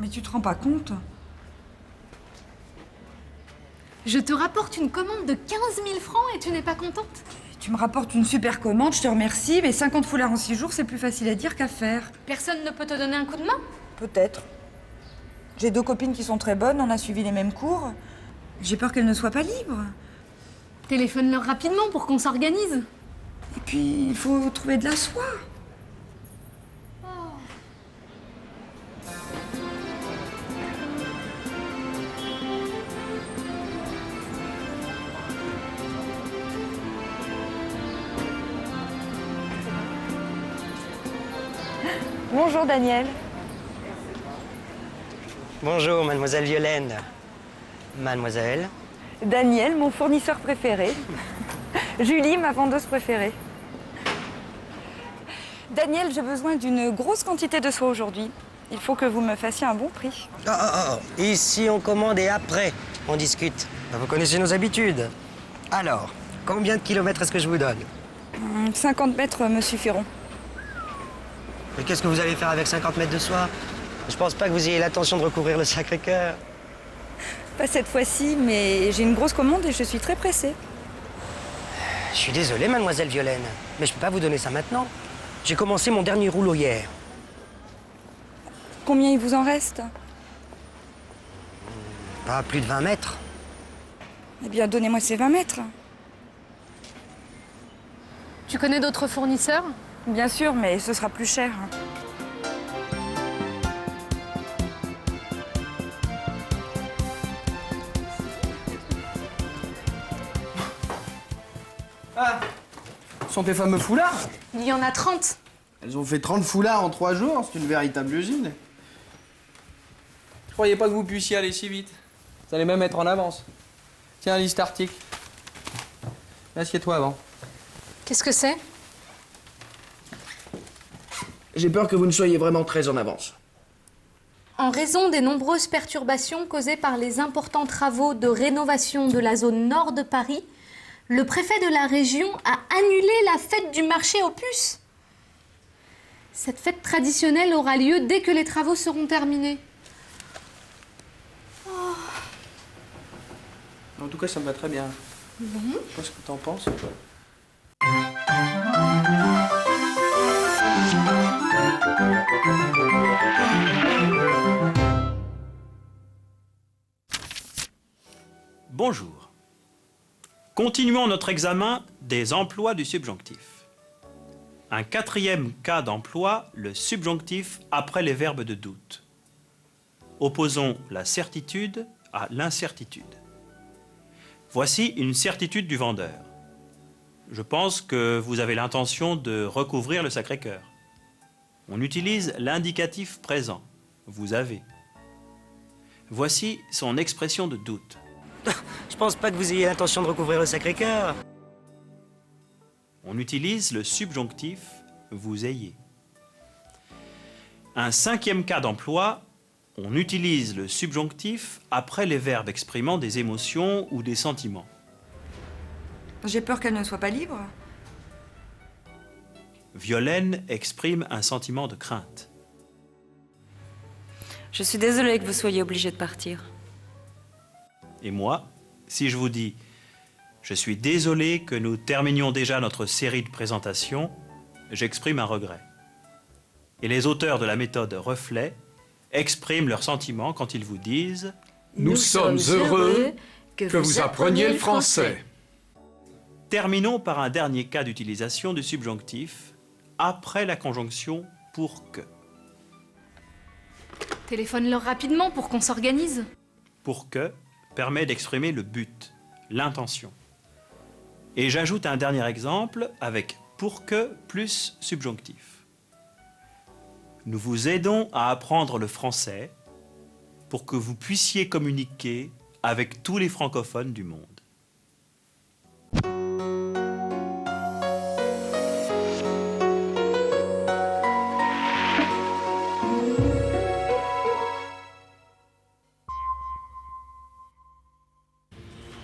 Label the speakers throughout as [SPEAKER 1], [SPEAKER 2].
[SPEAKER 1] Mais tu te rends pas compte?
[SPEAKER 2] Je te rapporte une commande de 15 000 francs et tu n'es pas contente?
[SPEAKER 1] Tu me rapportes une super commande, je te remercie, mais 50 foulards en 6 jours, c'est plus facile à dire qu'à faire.
[SPEAKER 2] Personne ne peut te donner un coup de main?
[SPEAKER 1] Peut-être. J'ai 2 copines qui sont très bonnes, on a suivi les mêmes cours. J'ai peur qu'elles ne soient pas libres.
[SPEAKER 2] Téléphone-leur rapidement pour qu'on s'organise.
[SPEAKER 1] Et puis, il faut trouver de la soie. Bonjour Daniel.
[SPEAKER 3] Bonjour, mademoiselle Violaine. Mademoiselle?
[SPEAKER 1] Daniel, mon fournisseur préféré. Julie, ma vendeuse préférée. Daniel, j'ai besoin d'une grosse quantité de soie aujourd'hui. Il faut que vous me fassiez un bon prix.
[SPEAKER 3] Ici, on commande et après, on discute. Vous connaissez nos habitudes. Alors, combien de kilomètres est-ce que je vous donne?
[SPEAKER 1] 50 mètres me suffiront.
[SPEAKER 3] Mais qu'est-ce que vous allez faire avec 50 mètres de soie? Je pense pas que vous ayez l'intention de recouvrir le Sacré-Cœur.
[SPEAKER 1] Pas cette fois-ci, mais j'ai une grosse commande et je suis très pressée.
[SPEAKER 3] Je suis désolé, mademoiselle Violaine, mais je peux pas vous donner ça maintenant. J'ai commencé mon dernier rouleau hier.
[SPEAKER 1] Combien il vous en reste?
[SPEAKER 3] Pas plus de 20 mètres.
[SPEAKER 1] Eh bien, donnez-moi ces 20 mètres.
[SPEAKER 2] Tu connais d'autres fournisseurs?
[SPEAKER 1] Bien sûr, mais ce sera plus cher.
[SPEAKER 4] Ah, ce sont tes fameux foulards?
[SPEAKER 2] Il y en a 30.
[SPEAKER 4] Elles ont fait 30 foulards en 3 jours, c'est une véritable usine. Je croyais pas que vous puissiez aller si vite. Vous allez même être en avance. Tiens, lis cet article. Assieds-toi avant.
[SPEAKER 2] Qu'est-ce que c'est?
[SPEAKER 4] J'ai peur que vous ne soyez vraiment très en avance.
[SPEAKER 2] En raison des nombreuses perturbations causées par les importants travaux de rénovation de la zone nord de Paris, le préfet de la région a annulé la fête du marché aux puces. Cette fête traditionnelle aura lieu dès que les travaux seront terminés.
[SPEAKER 4] En tout cas, ça me va très bien. Je sais pas ce que t'en penses.
[SPEAKER 5] Bonjour. Continuons notre examen des emplois du subjonctif. Un 4e cas d'emploi, le subjonctif après les verbes de doute. Opposons la certitude à l'incertitude. Voici une certitude du vendeur. Je pense que vous avez l'intention de recouvrir le Sacré-Cœur. On utilise l'indicatif présent. Vous avez. Voici son expression de doute.
[SPEAKER 3] Je pense pas que vous ayez l'intention de recouvrir le Sacré-Cœur.
[SPEAKER 5] On utilise le subjonctif vous ayez. Un 5e cas d'emploi, on utilise le subjonctif après les verbes exprimant des émotions ou des sentiments.
[SPEAKER 1] J'ai peur qu'elle ne soit pas libre.
[SPEAKER 5] Violaine exprime un sentiment de crainte.
[SPEAKER 6] Je suis désolée que vous soyez obligé de partir.
[SPEAKER 5] Et moi, si je vous dis « Je suis désolé que nous terminions déjà notre série de présentations », j'exprime un regret. Et les auteurs de la méthode Reflet expriment leurs sentiments quand ils vous disent
[SPEAKER 7] « Nous sommes heureux que vous appreniez le français ».
[SPEAKER 5] Terminons par un dernier cas d'utilisation du subjonctif après la conjonction « pour que ».
[SPEAKER 2] Téléphone-leur rapidement pour qu'on s'organise.
[SPEAKER 5] Pour que permet d'exprimer le but, l'intention. Et j'ajoute un dernier exemple avec pour que plus subjonctif. Nous vous aidons à apprendre le français pour que vous puissiez communiquer avec tous les francophones du monde.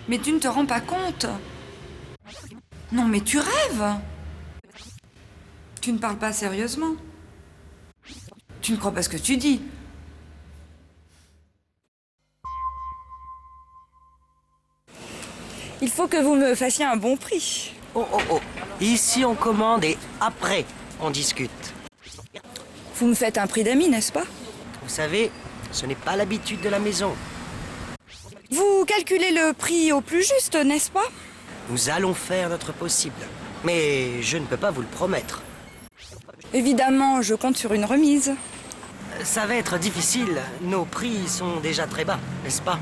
[SPEAKER 1] Mais tu ne te rends pas compte. Non, mais tu rêves. Tu ne parles pas sérieusement. Tu ne crois pas ce que tu dis. Il faut que vous me fassiez un bon prix.
[SPEAKER 3] Oh, oh, oh. Ici, on commande et après, on discute.
[SPEAKER 1] Vous me faites un prix d'amis, n'est-ce pas?
[SPEAKER 3] Vous savez, ce n'est pas l'habitude de la maison.
[SPEAKER 1] Vous calculez le prix au plus juste, n'est-ce pas?
[SPEAKER 3] Nous allons faire notre possible. Mais je ne peux pas vous le promettre.
[SPEAKER 1] Évidemment, je compte sur une remise.
[SPEAKER 3] Ça va être difficile. Nos prix sont déjà très bas, n'est-ce pas?